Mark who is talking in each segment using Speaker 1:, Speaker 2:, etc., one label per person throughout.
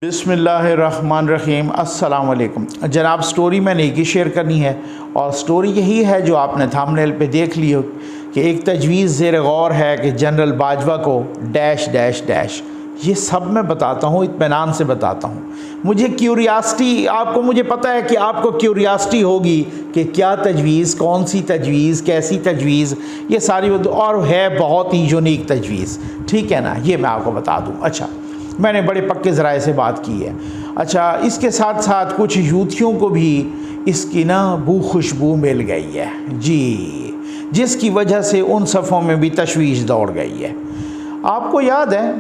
Speaker 1: बिस्मिल्लाहिर्रहमानिर्रहीम। अस्सलाम वालेकुम जनाब। स्टोरी मैंने एक ही शेयर करनी है और स्टोरी यही है जो आपने थंबनेल पे देख ली हो कि एक तजवीज़ ज़ेर गौर है कि जनरल बाजवा को डैश डैश डैश। ये सब मैं बताता हूँ, इत्मीनान से बताता हूँ। मुझे क्यूरियासिटी, मुझे पता है कि आपको क्यूरियासिटी होगी कि क्या तजवीज़, कौन सी तजवीज़, कैसी तजवीज़, ये सारी और है बहुत ही यूनिक तजवीज़। ठीक है ना, ये मैं आपको बता दूँ। अच्छा, मैंने बड़े पक्के ज़राए से बात की है। अच्छा, इसके साथ साथ कुछ यूथियों को भी इसकी खुशबू मिल गई है जी, जिसकी वजह से उन सफ़ों में भी तशवीश दौड़ गई है। आपको याद है,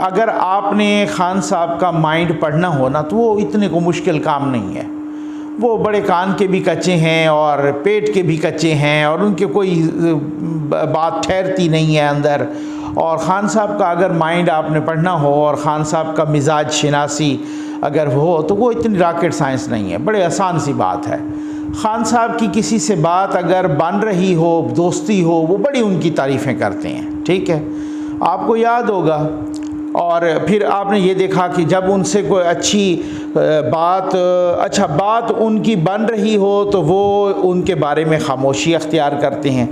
Speaker 1: अगर आपने खान साहब का माइंड पढ़ना हो ना, तो वो इतने को मुश्किल काम नहीं है। वो बड़े कान के भी कच्चे हैं और पेट के भी कच्चे हैं और उनके कोई बात ठहरती नहीं है अंदर। और ख़ान साहब का अगर माइंड आपने पढ़ना हो और ख़ान साहब का मिजाज शिनासी अगर हो, तो वो इतनी रॉकेट साइंस नहीं है, बड़े आसान सी बात है। ख़ान साहब की किसी से बात अगर बन रही हो, दोस्ती हो, वो बड़ी उनकी तारीफ़ें करते हैं। ठीक है, आपको याद होगा। और फिर आपने ये देखा कि जब उनसे कोई बात उनकी बन रही हो, तो वो उनके बारे में खामोशी अख्तियार करते हैं।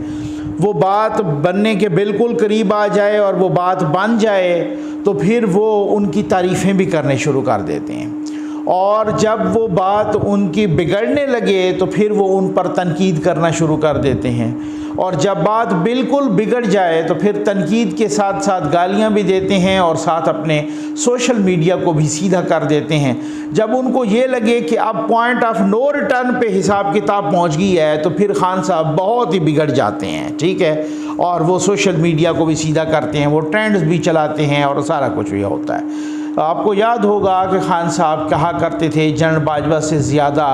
Speaker 1: वो बात बनने के बिल्कुल करीब आ जाए और वो बात बन जाए, तो फिर वो उनकी तारीफ़ें भी करने शुरू कर देते हैं। और जब वो बात उनकी बिगड़ने लगे, तो फिर वो उन पर तनकीद करना शुरू कर देते हैं। और जब बात बिल्कुल बिगड़ जाए, तो फिर तनकीद के साथ साथ गालियां भी देते हैं और साथ अपने सोशल मीडिया को भी सीधा कर देते हैं। जब उनको ये लगे कि अब पॉइंट ऑफ नो रिटर्न पे हिसाब किताब पहुंच गई है, तो फिर खान साहब बहुत ही बिगड़ जाते हैं। ठीक है, और वो सोशल मीडिया को भी सीधा करते हैं, वो ट्रेंड्स भी चलाते हैं और सारा कुछ भी होता है। आपको याद होगा कि खान साहब कहा करते थे, जनरल बाजवा से ज़्यादा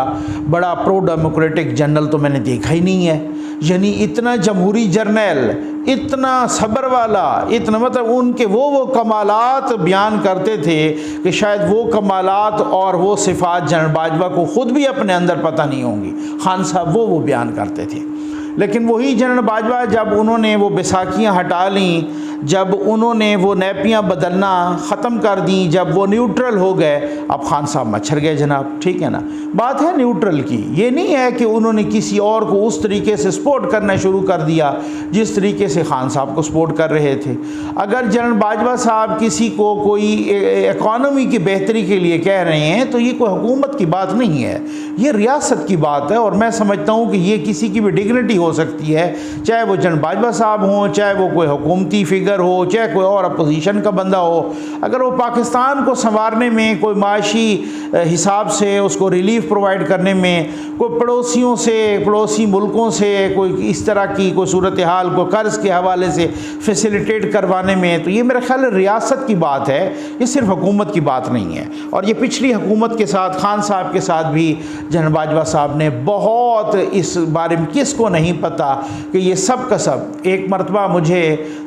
Speaker 1: बड़ा प्रो डेमोक्रेटिक जनरल तो मैंने देखा ही नहीं है। यानी इतना जमहूरी जर्नल, इतना सब्र वाला, इतना उनके वो कमालात बयान करते थे कि शायद वो कमालात और वो सिफ़ात जनरल बाजवा को ख़ुद भी अपने अंदर पता नहीं होंगी। खान साहब वो बयान करते थे। लेकिन वही जनरल बाजवा, जब उन्होंने वो बैसाखियाँ हटा लीं, जब उन्होंने वो नैपियाँ बदलना ख़त्म कर दी, जब वो न्यूट्रल हो गए, अब खान साहब मच्छर गए जनाब। ठीक है ना, बात है न्यूट्रल की। ये नहीं है कि उन्होंने किसी और को उस तरीके से सपोर्ट करना शुरू कर दिया जिस तरीके से खान साहब को सपोर्ट कर रहे थे। अगर जनरल बाजवा साहब किसी को कोई इकॉनमी की बेहतरी के लिए कह रहे हैं, तो ये कोई हुकूमत की बात नहीं है, ये रियासत की बात है। और मैं समझता हूँ कि ये किसी की भी डिग्निटी हो सकती है, चाहे वो जनरल बाजवा साहब हों, चाहे वो कोई हुकूमती फिगर हो, चाहे कोई और अपोजिशन का बंदा हो। अगर वो पाकिस्तान को संवारने में, कोई माशी हिसाब से उसको रिलीफ प्रोवाइड करने में, कोई पड़ोसियों से, पड़ोसी मुल्कों से कोई इस तरह की कोई सूरत हाल को कर्ज़ के हवाले से फैसिलिटेट करवाने में, तो ये मेरा ख्याल रियासत की बात है, ये सिर्फ हुकूमत की बात नहीं है। और ये पिछली हुकूमत के साथ, खान साहब के साथ भी जनरल बाजवा साहब ने बहुत इस बारे में, किसको नहीं पता कि ये सब का सब। एक मरतबा मुझे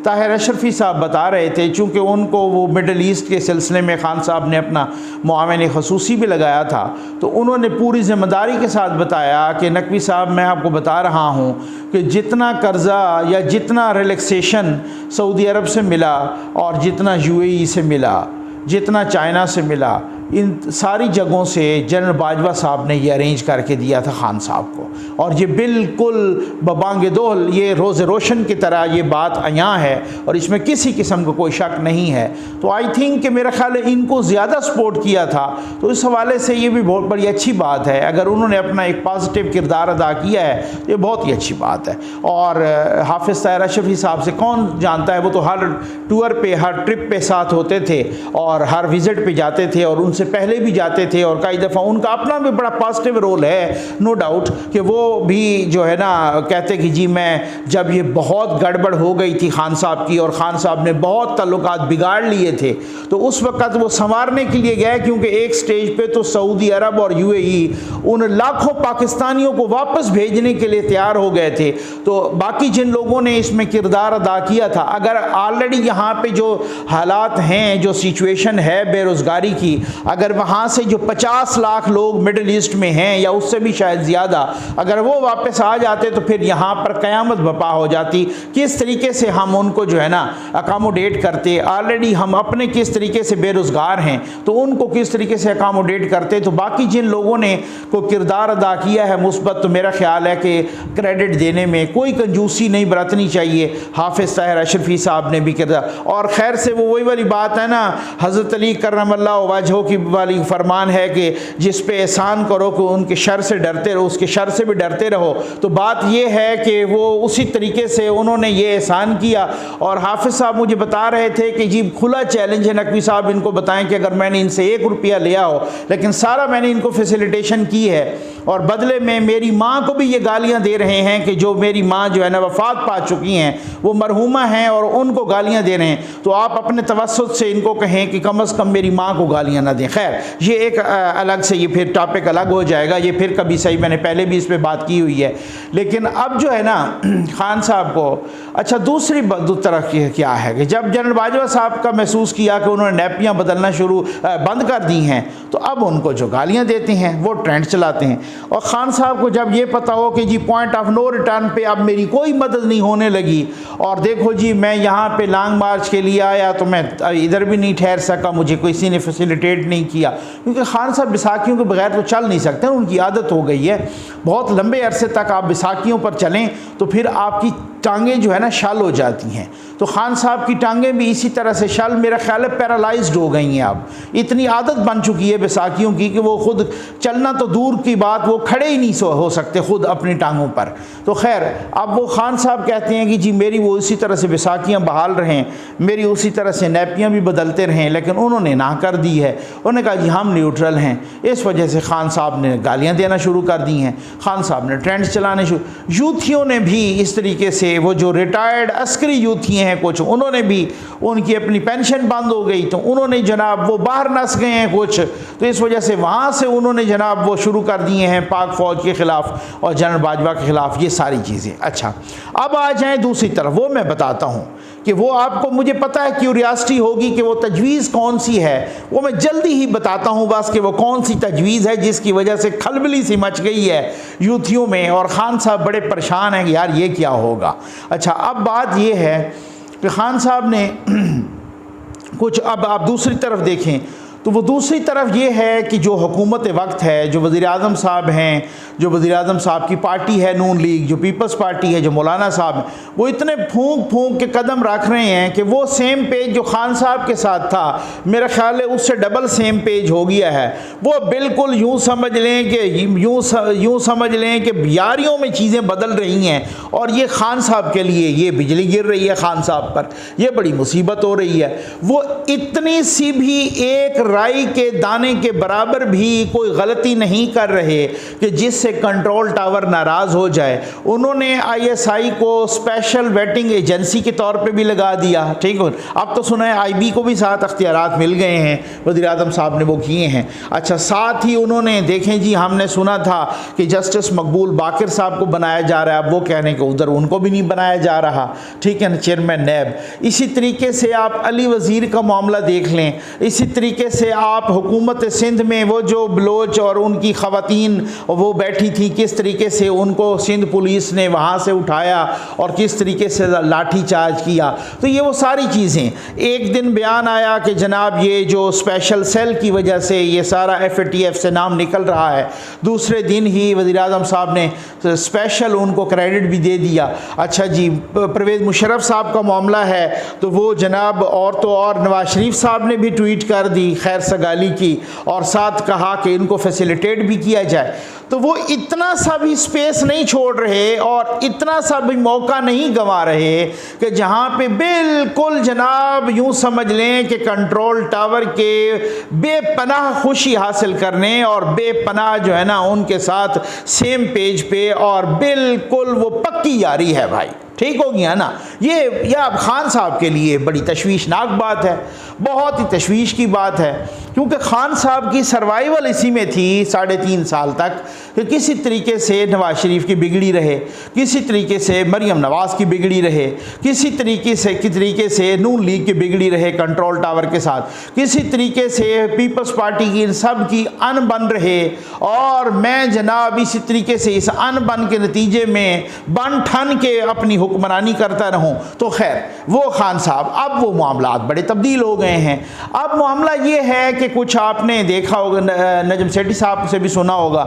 Speaker 1: ताहिर अशरफी साहब बता रहे थे, चूँकि उनको वो मिडल ईस्ट के सिलसिले में खान साहब ने अपना मुआविन ख़ुसूसी भी लगाया था, तो उन्होंने पूरी ज़िम्मेदारी के साथ बताया कि नकवी साहब, मैं आपको बता रहा हूँ कि जितना कर्ज़ा या जितना रिलैक्सेशन सऊदी अरब से मिला और जितना UAE से मिला, जितना चाइना से मिला, इन सारी जगहों से जनरल बाजवा साहब ने ये अरेंज करके दिया था खान साहब को। और ये बिल्कुल बबांगे दोल, ये रोज़ रोशन की तरह ये बात अयां है और इसमें किसी किस्म का कोई शक नहीं है। तो आई थिंक कि मेरा ख्याल है इनको ज़्यादा सपोर्ट किया था, तो इस हवाले से ये भी बहुत बड़ी अच्छी बात है। अगर उन्होंने अपना एक पॉजिटिव किरदार अदा किया है, तो ये बहुत ही अच्छी बात है। और हाफिज़ ताहिर अशरफी साहब से कौन जानता है, वो तो हर टूर पे, हर ट्रिप पे साथ होते थे और हर विज़िट पे जाते थे और उनसे पहले भी जाते थे। और कई दफ़ा उनका अपना भी बड़ा पॉजिटिव रोल है, नो डाउट, कि वो भी जो है ना कहते कि जी मैं, जब ये बहुत गड़बड़ हो गई थी खान साहब की और खान साहब ने बहुत ताल्लुकात बिगाड़ लिए थे, तो उस वक़्त वो संवारने के लिए गए, क्योंकि एक स्टेज पे तो सऊदी अरब और UAE उन लाखों पाकिस्तानियों को वापस भेजने के लिए तैयार हो गए थे। तो बाकी जिन लोगों ने इसमें किरदार अदा किया था, अगर ऑलरेडी यहाँ पे जो हालात हैं, जो सिचुएशन है बेरोज़गारी की, अगर वहाँ से जो 50 लाख लोग मिडिल ईस्ट में हैं या उससे भी शायद ज़्यादा, अगर वो वापस आ जाते तो फिर यहाँ पर क़यामत बपा हो जाती। किस तरीके से हम उनको जो है ना अकामोडेट करते, ऑलरेडी हम अपने किस तरीके से बेरोज़गार हैं तो उनको किस तरीके से अकामोडेट करते। तो बाकी जिन लोगों ने को किरदार अदा किया है मुस्बत, तो मेरा ख्याल है कि क्रेडिट देने में कोई कंजूसी नहीं बरतनी चाहिए। हाफिज़ ताहिर अशरफी साहब ने भी किरदार, और खैर से वो वही वाली बात है ना, हज़रत अली करमल्लाहु वजहू की वाली फरमान है कि जिस पे एहसान करो कि उनके शर से डरते रहो, उसके शर से भी डरते रहो। तो बात ये है कि वो उसी तरीके से उन्होंने ये एहसान किया। और हाफिज़ साहब मुझे बता रहे थे कि जी खुला चैलेंज है, नकवी साहब इनको बताएं कि अगर मैंने इनसे 1 रुपया लिया हो, लेकिन सारा मैंने इनको फैसिलिटेशन की है और बदले में मेरी माँ को भी ये गालियाँ दे रहे हैं कि जो मेरी माँ जो है ना वफ़ात पा चुकी हैं, वो मरहुमा हैं और उनको गालियाँ दे रहे हैं। तो आप अपने तवस्सुत से इनको कहें कि कम से कम मेरी माँ को गालियाँ ना दें। खैर ये एक अलग से, ये फिर टॉपिक अलग हो जाएगा, ये फिर कभी सही, मैंने पहले भी इस पर बात की हुई है। लेकिन अब जो है ना खान साहब को, अच्छा दूसरी तरफ क्या है कि जब जनरल बाजवा साहब का महसूस किया कि उन्होंने नैपियाँ बदलना बंद कर दी हैं, तो अब उनको जो गालियाँ देते हैं वो ट्रेंड चलाते हैं। और ख़ान साहब को जब ये पता हो कि जी पॉइंट ऑफ नो रिटर्न पे अब मेरी कोई मदद नहीं होने लगी, और देखो जी मैं यहाँ पे लॉन्ग मार्च के लिए आया तो मैं इधर भी नहीं ठहर सका, मुझे किसी ने फैसिलिटेट नहीं किया, क्योंकि ख़ान साहब बैसाखियों के बगैर तो चल नहीं सकते, उनकी आदत हो गई है। बहुत लंबे अरसे तक आप बैसाखियों पर चलें तो फिर आपकी टांगें जो है ना शल हो जाती हैं। तो खान साहब की टांगें भी इसी तरह से शल, मेरा ख्याल है पैरालाइज्ड हो गई हैं। अब इतनी आदत बन चुकी है बैसाखियों की कि वो खुद चलना तो दूर की बात, वो खड़े ही नहीं हो सकते खुद अपनी टांगों पर। तो खैर अब वो खान साहब कहते हैं कि जी मेरी वो इसी तरह से बैसाखियाँ बहाल रहें, मेरी उसी तरह से नैपियाँ भी बदलते रहें, लेकिन उन्होंने ना कर दी है। उन्होंने कहा जी हम न्यूट्रल हैं। इस वजह से खान साहब ने गालियाँ देना शुरू कर दी हैं, खान साहब ने ट्रेंड्स चलाने शुरू। यूथियों ने भी इस तरीके से, वो जो रिटायर्ड अस्करी यूथी हैं कुछ, उन्होंने भी, उनकी अपनी पेंशन बंद हो गई तो उन्होंने जनाब वो बाहर नस गए हैं कुछ, तो इस वजह से वहाँ से उन्होंने जनाब वो शुरू कर दिए हैं पाक फ़ौज के ख़िलाफ़ और जनरल बाजवा के ख़िलाफ़, ये सारी चीज़ें। अच्छा अब आ जाएँ दूसरी तरफ, वो मैं बताता हूँ कि वो आपको, मुझे पता है क्यूरियासिटी होगी कि वो तजवीज़ कौन सी है, वो मैं जल्दी ही बताता हूँ बस कि वो कौन सी तजवीज़ है जिसकी वजह से खलबली सी मच गई है यूथियों में, और ख़ान साहब बड़े परेशान हैं कि यार ये क्या होगा। अच्छा अब बात ये है कि ख़ान साहब ने कुछ, अब आप दूसरी तरफ देखें तो वो दूसरी तरफ ये है कि जो हुकूमत वक्त है, जो वज़ीर आज़म साहब हैं, जो वज़ीर आज़म साहब की पार्टी है नून लीग, जो पीपल्स पार्टी है, जो मौलाना साहब, वो इतने फूंक फूंक के कदम रख रहे हैं कि वो सेम पेज जो खान साहब के साथ था, मेरा ख्याल है उससे डबल सेम पेज हो गया है। वो बिल्कुल यूँ समझ लें कि यूँ समझ लें कि यारियों में चीज़ें बदल रही हैं, और ये खान साहब के लिए ये बिजली गिर रही है, खान साहब पर ये बड़ी मुसीबत हो रही है। वो इतनी सी भी एक राई के दाने के बराबर भी कोई गलती नहीं कर रहे कि जिससे कंट्रोल टावर नाराज़ हो जाए। उन्होंने ISI को स्पेशल वेटिंग एजेंसी के तौर पे भी लगा दिया, ठीक है। अब तो सुना है IB को भी साथ अख्तियारात मिल गए हैं, वज़ीर आज़म साहब ने वो किए हैं। अच्छा साथ ही उन्होंने, देखें जी हमने सुना था कि जस्टिस मकबूल बाकिर साहब को बनाया जा रहा है, अब वो कह रहे हैं कि उधर उनको भी नहीं बनाया जा रहा, ठीक है ना, चेयरमैन नैब। इसी तरीके से आप अली वज़ीर का मामला देख लें, इसी तरीके से आप हुकूमत सिंध में वो जो बलोच और उनकी ख़वातीन वो बैठी थी, किस तरीके से उनको सिंध पुलिस ने वहाँ से उठाया और किस तरीके से लाठी चार्ज किया। तो ये वो सारी चीज़ें, एक दिन बयान आया कि जनाब ये जो स्पेशल सेल की वजह से ये सारा FATF से नाम निकल रहा है, दूसरे दिन ही वज़ीर आज़म साहब ने स्पेशल उनको क्रेडिट भी दे दिया। अच्छा जी परवेज़ मुशर्रफ साहब का मामला है तो वो जनाब और तो और नवाज शरीफ साहब ने भी ट्वीट कर दी खैर सगाली की, और साथ कहा कि इनको फैसिलिटेट भी किया जाए। तो वो इतना सा भी स्पेस नहीं छोड़ रहे और इतना सा भी मौका नहीं गंवा रहे कि जहाँ पे बिल्कुल जनाब यूँ समझ लें कि कंट्रोल टावर के बेपनाह खुशी हासिल करने और बेपनाह जो है ना उनके साथ सेम पेज पे, और बिल्कुल वो पक्की यारी है भाई, ठीक हो गया ना। ये अब खान साहब के लिए बड़ी तशवीशनाक बात है, बहुत ही तशवीश की बात है, क्योंकि खान साहब की सर्वाइवल इसी में थी 3.5 साल तक कि किसी तरीके से नवाज शरीफ की बिगड़ी रहे, किसी तरीके से मरियम नवाज़ की बिगड़ी रहे, किसी तरीके से नून लीग की बिगड़ी रहे कंट्रोल टावर के साथ, किसी तरीके से पीपल्स पार्टी की इन सब की अनबन रहे, और मैं जनाब इसी तरीके से इस अनबन के नतीजे में बन ठन के अपनी हुक्मरानी करता रहूं। तो खैर वो खान साहब, अब वो मामलात बड़े तब्दील हो गए हैं। अब मामला ये है कि कुछ आपने देखा होगा, नजम सेठी साहब से भी सुना होगा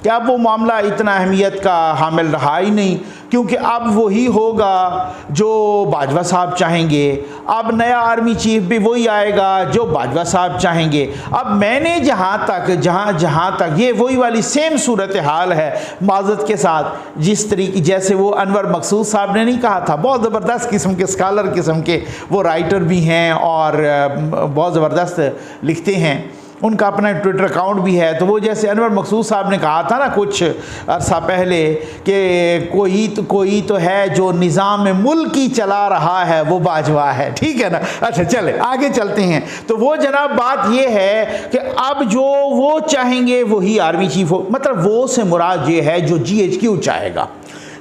Speaker 1: कि अब वो मामला इतना अहमियत का हामिल रहा ही नहीं, क्योंकि अब वही होगा जो बाजवा साहब चाहेंगे। अब नया आर्मी चीफ भी वही आएगा जो बाजवा साहब चाहेंगे। अब मैंने जहाँ तक ये वही वाली सेम सूरत हाल है माजरत के साथ, जिस तरीके जैसे वो अनवर मकसूद साहब ने नहीं कहा था, बहुत ज़बरदस्त किस्म के स्कॉलर किस्म के वो राइटर भी हैं और बहुत ज़बरदस्त लिखते हैं, उनका अपना ट्विटर अकाउंट भी है। तो वो जैसे अनवर मकसूद साहब ने कहा था ना कुछ अरसा पहले कि कोई तो है जो निज़ाम मुल्की चला रहा है, वो बाजवा है, ठीक है ना। अच्छा चले आगे चलते हैं। तो वो जनाब बात ये है कि अब जो वो चाहेंगे वही आर्मी चीफ हो, मतलब वो से मुराद ये है जो GHQ चाहेगा।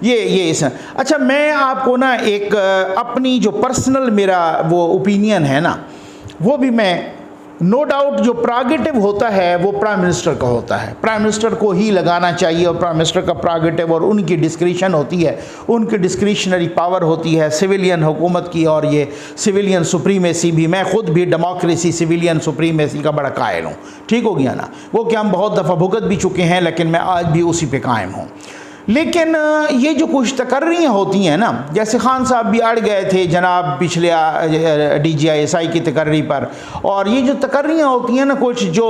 Speaker 1: ये इस अच्छा, मैं आपको ना एक अपनी जो पर्सनल मेरा वो ओपिनियन है ना, वो भी मैं नो डाउट जो प्रेरोगेटिव होता है वो प्राइम मिनिस्टर का होता है, प्राइम मिनिस्टर को ही लगाना चाहिए, और प्राइम मिनिस्टर का प्रेरोगेटिव और उनकी डिस्क्रिशन होती है, उनकी डिस्क्रिशनरी पावर होती है सिविलियन हुकूमत की, और ये सिविलियन सुप्रीमेसी भी। मैं खुद भी डेमोक्रेसी सिविलियन सुप्रीमेसी का बड़ा कायल हूँ, ठीक हो गया ना। वो कि हम बहुत दफ़ा भुगत भी चुके हैं, लेकिन मैं आज भी उसी पे कायम हूँ। लेकिन ये जो कुछ तकर्रियाँ होती हैं ना, जैसे खान साहब भी अड़ गए थे जनाब पिछले DGI-SI की तकर्री पर, और ये जो तकर्रियाँ होती हैं ना कुछ जो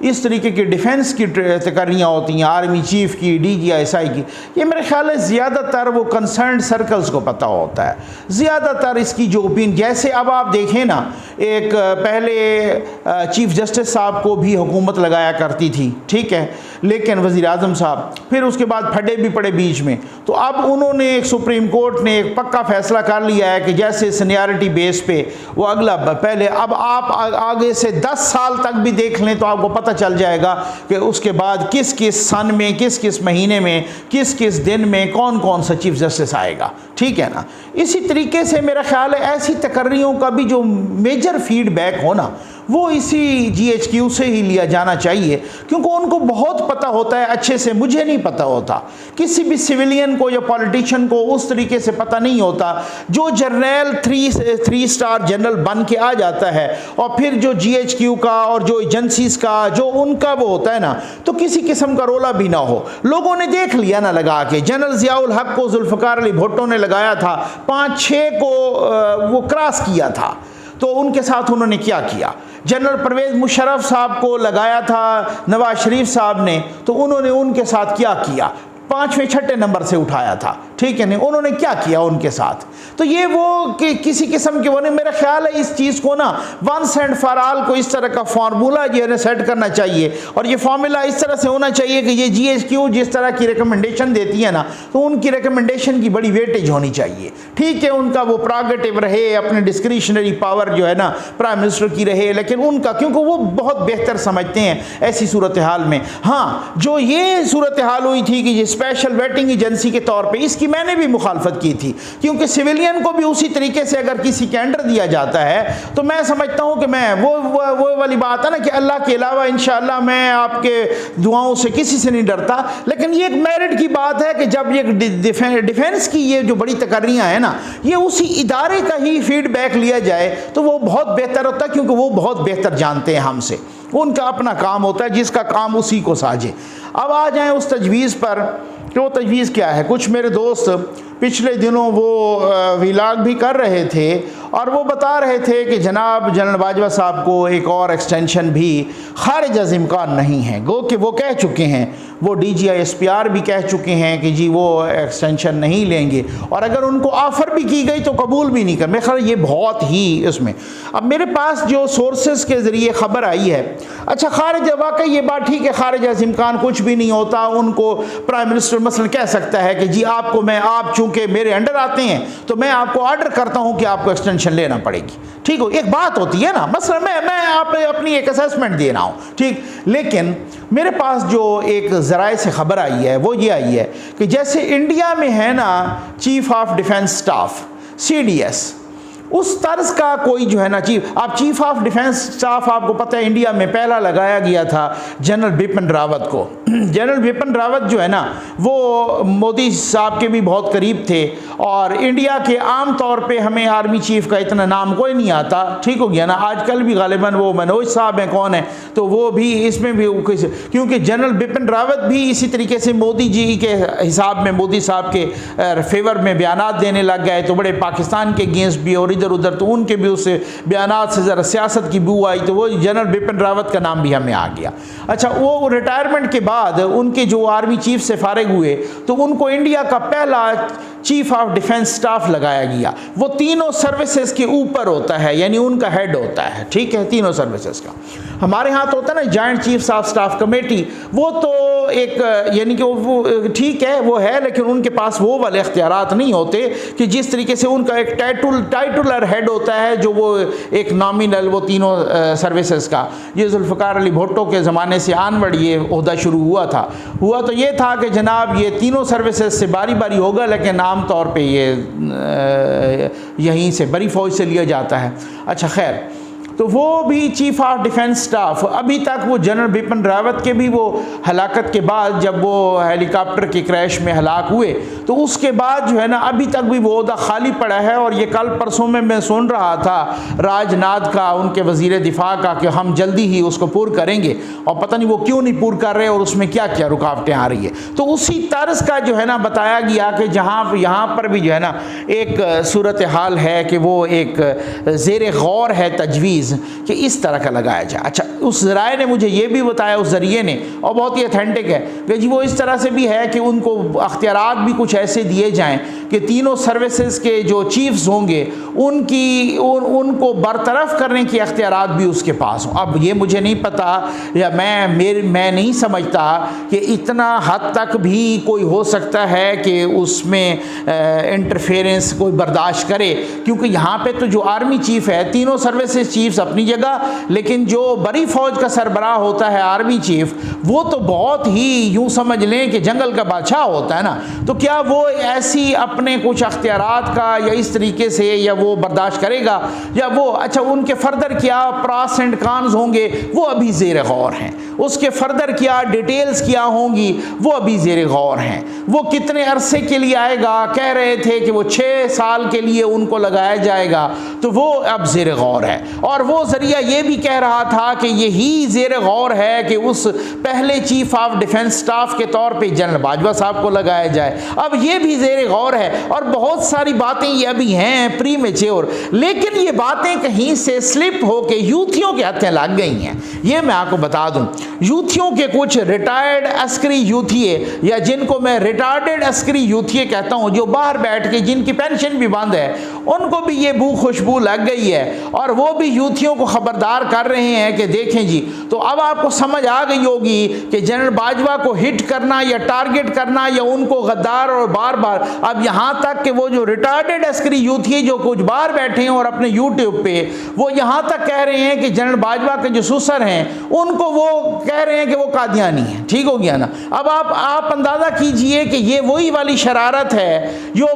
Speaker 1: इस तरीके की डिफेंस की तकर्रियाँ होती हैं, आर्मी चीफ की, DGI-SI की, ये मेरे ख्याल है ज़्यादातर वो कंसर्न सर्कल्स को पता होता है। ज़्यादातर इसकी जो ओपिनियन, जैसे अब आप देखें ना, एक पहले चीफ जस्टिस साहब को भी हुकूमत लगाया करती थी, ठीक है, लेकिन वज़ीर आज़म साहब, फिर उसके बाद फटे भी पड़े बीच में। तो अब उन्होंने एक सुप्रीम कोर्ट ने एक पक्का फैसला कर लिया है कि जैसे सीनियरिटी बेस पे वो अगला पहले, अब आप आगे से 10 साल तक भी देख लें तो आपको पता चल जाएगा कि उसके बाद किस किस सन में, किस किस महीने में, किस किस दिन में कौन कौन सा चीफ जस्टिस आएगा, ठीक है ना। इसी तरीके से मेरा ख्याल है ऐसी तकर्रियों का भी जो मेजर फीडबैक हो ना, वो इसी GHQ से ही लिया जाना चाहिए, क्योंकि उनको बहुत पता होता है अच्छे से। मुझे नहीं पता होता, किसी भी सिविलियन को या पॉलिटिशियन को उस तरीके से पता नहीं होता। जो जर्नल 3 स्टार जनरल बन के आ जाता है, और फिर जो GHQ का और जो एजेंसीज का जो उनका वो होता है ना, तो किसी किस्म का रोला भी ना हो। लोगों ने देख लिया ना लगा के, जनरल ज़ियाउल हक को जुल्फ़िकार अली भुट्टो ने लगाया था, 5-6 को वो क्रॉस किया था, तो उनके साथ उन्होंने क्या किया। जनरल परवेज़ मुशर्रफ साहब को लगाया था नवाज शरीफ साहब ने, तो उन्होंने उनके साथ क्या किया, 5वें-6ठे नंबर से उठाया था, ठीक है नहीं, उन्होंने क्या किया उनके साथ। तो ये वो कि किसी किस्म के वो नहीं, मेरा ख्याल है इस चीज़ को ना वंस एंड फॉर ऑल को इस तरह का फार्मूला जो है सेट करना चाहिए, और ये फार्मूला इस तरह से होना चाहिए कि ये GHQ जिस तरह की रिकमेंडेशन देती है ना, तो उनकी रिकमेंडेशन की बड़ी वेटेज होनी चाहिए, ठीक है। उनका वो प्रेरोगेटिव रहे, अपने डिस्क्रिशनरी पावर जो है ना प्राइम मिनिस्टर की रहे, लेकिन उनका, क्योंकि वो बहुत बेहतर समझते हैं ऐसी सूरत हाल में। हाँ, जो ये सूरत हाल हुई थी कि स्पेशल वेटिंग एजेंसी के तौर पे, इसकी मैंने भी मुखालफत की थी, क्योंकि सिविलियन को भी उसी तरीके से अगर किसी कैंडर दिया जाता है, तो मैं समझता हूं कि मैं वो वाली बात है ना कि अल्लाह के अलावा इंशाअल्लाह मैं आपके दुआओं से किसी से नहीं डरता। लेकिन ये एक मेरिट की बात है कि जब ये डिफेंस की ये जो बड़ी तकर्रियाँ हैं ना, ये उसी इदारे का ही फीडबैक लिया जाए तो वो बहुत बेहतर होता है, क्योंकि वो बहुत बेहतर जानते हैं हमसे, उनका अपना काम होता है, जिसका काम उसी को साझे। अब आ जाएं उस तजवीज़ पर कि वो तजवीज़ क्या है। कुछ मेरे दोस्त पिछले दिनों वो व्लॉग भी कर रहे थे, और वो बता रहे थे कि जनाब जनरल बाजवा साहब को एक और एक्सटेंशन भी खारिज अज़ इम्कान नहीं है। गो कि वो कह चुके हैं, वो DGI-SPR भी कह चुके हैं कि जी वो एक्सटेंशन नहीं लेंगे, और अगर उनको ऑफ़र भी की गई तो कबूल भी नहीं कर। मेरे ख्याल ये बहुत ही इसमें, अब मेरे पास जो सोर्सेज के ज़रिए ख़बर आई है, अच्छा खारिज वाकई ये बात ठीक है, खारिज अज़ इम्कान कुछ भी नहीं होता। उनको प्राइम मिनिस्टर मसलन कह सकता है कि जी आपको आप चूँकि मेरे अंडर आते हैं तो मैं आपको ऑर्डर करता हूँ कि आपको एक्सटेंशन लेना पड़ेगी। ठीक हो, एक बात होती है ना, मसलन मैं आप अपनी एक असेसमेंट दे रहा हूँ, ठीक। लेकिन मेरे पास जो एक ज़राए से ख़बर आई है वो ये आई है कि जैसे इंडिया में है ना chief of defence staff CDS, उस तर्ज का कोई जो है ना चीफ ऑफ डिफेंस स्टाफ, आपको पता है इंडिया में पहला लगाया गया था जनरल बिपिन रावत को। जनरल बिपिन रावत जो है ना वो मोदी साहब के भी बहुत करीब थे, और इंडिया के आम तौर पे हमें आर्मी चीफ का इतना नाम कोई नहीं आता, ठीक हो गया ना। आजकल भी गालिबन वो मनोज साहब हैं, कौन है, तो वो भी इसमें भी, क्योंकि जनरल बिपिन रावत भी इसी तरीके से मोदी जी के हिसाब में, मोदी साहब के फेवर में बयानात देने लग गए, तो बड़े पाकिस्तान के अगेंस्ट भी और इधर उधर, तो उनके भी उससे बयानात से ज़रा सियासत की बू आई, तो वो जनरल बिपिन रावत का नाम भी हमें आ गया। अच्छा, वो रिटायरमेंट के बाद उनके जो आर्मी चीफ से फारिग हुए तो उनको इंडिया का पहला चीफ ऑफ डिफेंस स्टाफ लगाया गया। वो तीनों सर्विसेज के ऊपर होता है, यानी उनका हेड होता है, ठीक है, तीनों सर्विसेज का। हमारे यहाँ तो होता है ना joint chiefs of staff committee, वो तो एक यानी कि वो ठीक है, वो है, लेकिन उनके पास वो वाले इख्तियारात नहीं होते कि जिस तरीके से उनका एक टाइटुलर हेड होता है, जो वो एक नॉमिनल, वो तीनों सर्विसेज का। ये जुल्फ़िकार अली भुट्टो के ज़माने से आनवर्ड ये ओहदा शुरू हुआ तो ये था कि जनाब ये तीनों सर्विसेज से बारी बारी होगा, लेकिन आम तौर पे ये यहीं से बड़ी फ़ौज से लिया जाता है। अच्छा खैर, तो वो भी चीफ ऑफ डिफेंस स्टाफ अभी तक, वो जनरल बिपिन रावत के भी वो हलाकत के बाद, जब वो हेलीकॉप्टर के क्रैश में हलाक हुए, तो उसके बाद जो है ना अभी तक भी वो ओहदा खाली पड़ा है। और ये कल परसों में मैं सुन रहा था राजनाथ का, उनके वज़ीर दिफा का, कि हम जल्दी ही उसको पूर करेंगे, और पता नहीं वो क्यों नहीं पूर कर रहे और उसमें क्या क्या रुकावटें आ रही है। तो उसी तर्ज का जो है ना बताया गया कि जहाँ यहाँ पर भी जो है ना एक सूरत हाल है कि वो एक ज़ेर गौर है तजवीज़ कि इस तरह का लगाया जाए। अच्छा, उस ज़राए ने मुझे ये भी बताया, उस ज़रिए ने, और बहुत ही अथेंटिक है कि जी वो इस तरह से भी है कि उनको अख्तियारात भी कुछ ऐसे दिए जाएं कि तीनों सर्विसेज के जो चीफ्स होंगे उनको बरतरफ करने की अख्तियारात भी उसके पास हों। अब ये मुझे नहीं पता, या मैं नहीं समझता कि इतना हद तक भी कोई हो सकता है कि उसमें इंटरफेरेंस कोई बर्दाश्त करे, क्योंकि यहाँ पे तो जो आर्मी चीफ है, तीनों सर्विसेज चीफ्स अपनी जगह, लेकिन जो बड़ी फौज का सरबराह होता है आर्मी चीफ, वो तो बहुत ही यूं समझ लें कि जंगल का बादशाह होता है ना। तो क्या वो ऐसी अपने कुछ अख्तियारात का या इस तरीके से, या वो बर्दाश्त करेगा, या वो, अच्छा उनके फर्दर क्या प्रॉस एंड कॉन्स होंगे वो अभी ज़ेर गौर हैं, उसके फर्दर क्या डिटेल्स क्या होंगी वो अभी ज़ेर गौर हैं। वो कितने अरसे के लिए आएगा, कह रहे थे कि वो 6 साल के लिए उनको लगाया जाएगा, तो वो अब ज़ेर गौर है। और वो ज़रिया ये भी कह रहा था कि यही ज़ेर गौर है कि उस पहले चीफ ऑफ डिफेंस स्टाफ के तौर पे जनरल बाजवा साहब को लगाया जाए। अब ये भी ज़ेर गौर है, और बहुत सारी बातें ये अभी हैं प्री मैच्योर, लेकिन ये बातें कहीं से स्लिप होके यूथियों के हाथों लग गई हैं। ये मैं आपको बता दूं, यूथियों के कुछ रिटायर्ड अस्करी यूथिये, या जिनको मैं रिटार्डेड अस्करी यूथिये कहता हूँ, जो बाहर बैठ के जिनकी पेंशन भी बंद है, उनको भी ये बू खुशबू लग गई है, और वो भी यूथियों को खबरदार कर रहे हैं कि देखें जी। तो अब आपको समझ आ गई होगी कि जनरल बाजवा को हिट करना या टारगेट करना या उनको गद्दार, और बार बार अब यहाँ तक कि वो जो रिटार्डेड अस्करी यूथिये जो कुछ बाहर बैठे हैं और अपने यूट्यूब पे वो यहाँ तक कह रहे हैं कि जनरल बाजवा के जो सुसर हैं उनको वो कह रहे हैं कि वो कादियानी है। ठीक हो गया ना। अब आप अंदाज़ा कीजिए कि ये वही वाली शरारत है जो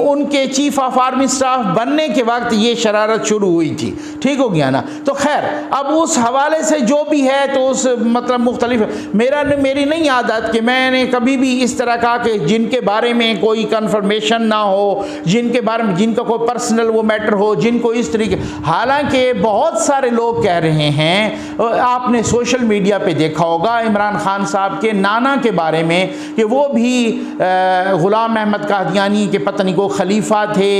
Speaker 1: उनके चीफ ऑफ आर्मी स्टाफ बनने के वक्त ये शरारत शुरू हुई थी। ठीक हो गया ना। तो खैर अब उस हवाले से जो भी है, तो उस मतलब मुख्तलिफ, मेरी नहीं आदत कि मैंने कभी भी इस तरह का कि जिनके बारे में कोई कन्फर्मेशन ना हो, जिनके बारे में जिनका कोई पर्सनल वो मैटर हो, जिनको इस तरीके, हालांकि बहुत सारे लोग कह रहे हैं, आपने सोशल मीडिया पे देखा होगा इमरान खान साहब के नाना के बारे में कि वो भी ग़ुलाम अहमद कादियानी के पत्नी को खलीफा थे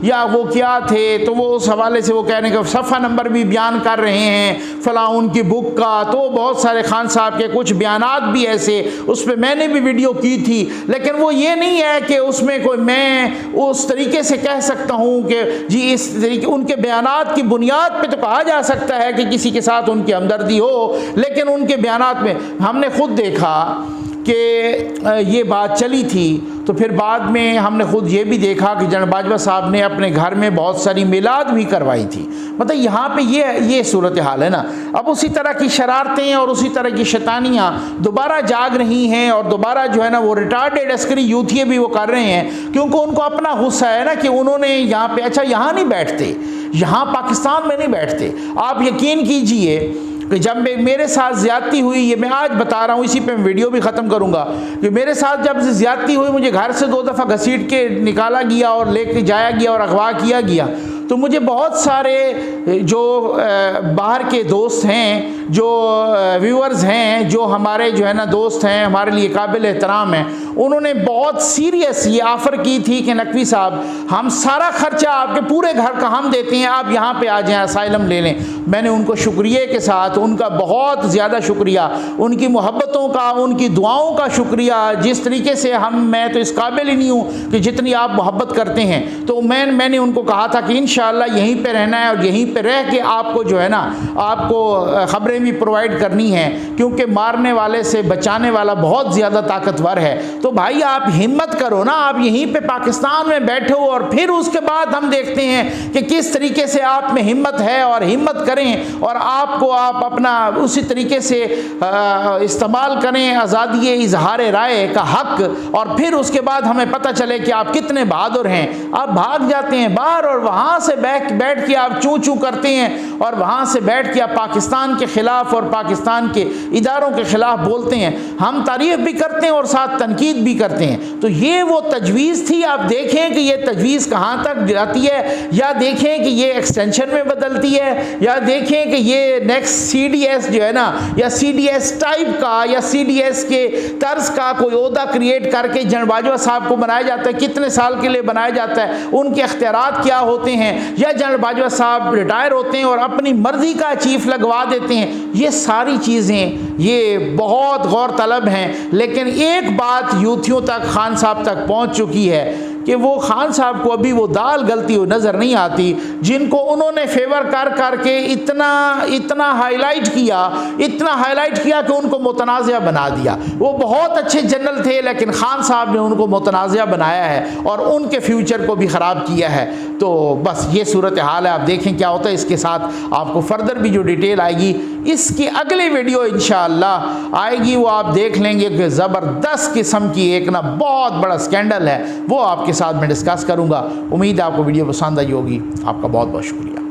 Speaker 1: या वो क्या थे, तो वो उस हवाले से वो कहने का सफ़ा नंबर भी बयान कर रहे हैं फ़लाँ उनकी बुक का। तो बहुत सारे खान साहब के कुछ बयानात भी ऐसे, उस पर मैंने भी वीडियो की थी, लेकिन वो ये नहीं है कि उसमें कोई मैं उस तरीके से कह सकता हूँ कि जी इस तरीके उनके बयानात की बुनियाद पे तो कहा जा सकता है कि किसी के साथ उनकी हमदर्दी हो, लेकिन उनके बयानात में हमने खुद देखा कि ये बात चली थी। तो फिर बाद में हमने खुद ये भी देखा कि जनरल बाजवा साहब ने अपने घर में बहुत सारी मिलाद भी करवाई थी। मतलब यहाँ पे ये सूरत हाल है ना। अब उसी तरह की शरारतें और उसी तरह की शैतानियाँ दोबारा जाग रही हैं और दोबारा जो है ना वो रिटार्डेड अस्करी यूथिये भी वो कर रहे हैं, क्योंकि उनको अपना गुस्सा है ना कि उन्होंने यहाँ पे, अच्छा यहाँ नहीं बैठते, यहाँ पाकिस्तान में नहीं बैठते। आप यकीन कीजिए कि जब मेरे साथ ज़्यादती हुई, ये मैं आज बता रहा हूँ, इसी पे मैं वीडियो भी ख़त्म करूँगा, कि मेरे साथ जब ज़्यादती हुई, मुझे घर से 2 दफ़ा घसीट के निकाला गया और लेके जाया गया और अगवा किया गया, तो मुझे बहुत सारे जो बाहर के दोस्त हैं, जो व्यूअर्स हैं, जो हमारे जो है ना दोस्त हैं, हमारे लिए काबिल एहतराम हैं, उन्होंने बहुत सीरियस ये ऑफ़र की थी कि नकवी साहब हम सारा ख़र्चा आपके पूरे घर का हम देते हैं, आप यहाँ पे आ जाएं, असाइलम ले लें। मैंने उनको शुक्रिया के साथ, उनका बहुत ज़्यादा शुक्रिया, उनकी मोहब्बतों का, उनकी दुआओं का शुक्रिया, जिस तरीके से मैं तो इस काबिल ही नहीं हूँ कि जितनी आप मोहब्बत करते हैं। तो मैंने उनको कहा था कि इंशाअल्लाह यहीं पे रहना है और यहीं पे रह के आपको जो है ना आपको ख़बरें भी प्रोवाइड करनी हैं, क्योंकि मारने वाले से बचाने वाला बहुत ज़्यादा ताकतवर है। तो भाई आप हिम्मत करो ना, आप यहीं पे पाकिस्तान में बैठो और फिर उसके बाद हम देखते हैं कि किस तरीके से आप में हिम्मत है, और हिम्मत करें और आपको आप अपना उसी तरीके से इस्तेमाल करें आज़ादी इजहार राय का हक, और फिर उसके बाद हमें पता चले कि आप कितने बहादुर हैं। आप भाग जाते हैं बाहर और वहाँ से बैठ के आप चू चू करते हैं और वहाँ से बैठ के आप पाकिस्तान के ख़िलाफ़ और पाकिस्तान के इदारों के ख़िलाफ़ बोलते हैं। हम तारीफ़ भी करते हैं और साथ तनकीद भी करते हैं। तो ये वो तजवीज़ थी। आप देखें कि ये तजवीज़ कहाँ तक जाती है, या देखें कि ये एक्सटेंशन में बदलती है, या देखें कि ये नेक्स्ट CDS जो है ना, या CDS टाइप का या CDS के तर्ज का कोई ओहदा क्रिएट करके जनरल बाजवा साहब को बनाया जाता है। कितने साल के लिए बनाया जाता है, उनके अख्तियारात क्या होते हैं, या जनरल बाजवा साहब रिटायर होते हैं और अपनी मर्जी का चीफ लगवा देते हैं। ये सारी चीज़ें ये बहुत गौर तलब हैं। लेकिन एक बात यूथियों तक, खान साहब तक पहुंच चुकी है कि वो खान साहब को अभी वो दाल गलती हुई नज़र नहीं आती, जिनको उन्होंने फेवर कर के इतना हाईलाइट किया कि उनको मुतनाज़िया बना दिया। वो बहुत अच्छे जनरल थे, लेकिन खान साहब ने उनको मुतनाज़िया बनाया है और उनके फ्यूचर को भी ख़राब किया है। तो बस ये सूरत हाल है। आप देखें क्या होता है। इसके साथ आपको फर्दर भी जो डिटेल आएगी, इसकी अगली वीडियो इंशाअल्लाह आएगी, वो आप देख लेंगे कि ज़बरदस्त किस्म की एक ना बहुत बड़ा स्कैंडल है, वो आपके साथ मैं डिस्कस करूंगा। उम्मीद है आपको वीडियो पसंद आई होगी। आपका बहुत बहुत शुक्रिया।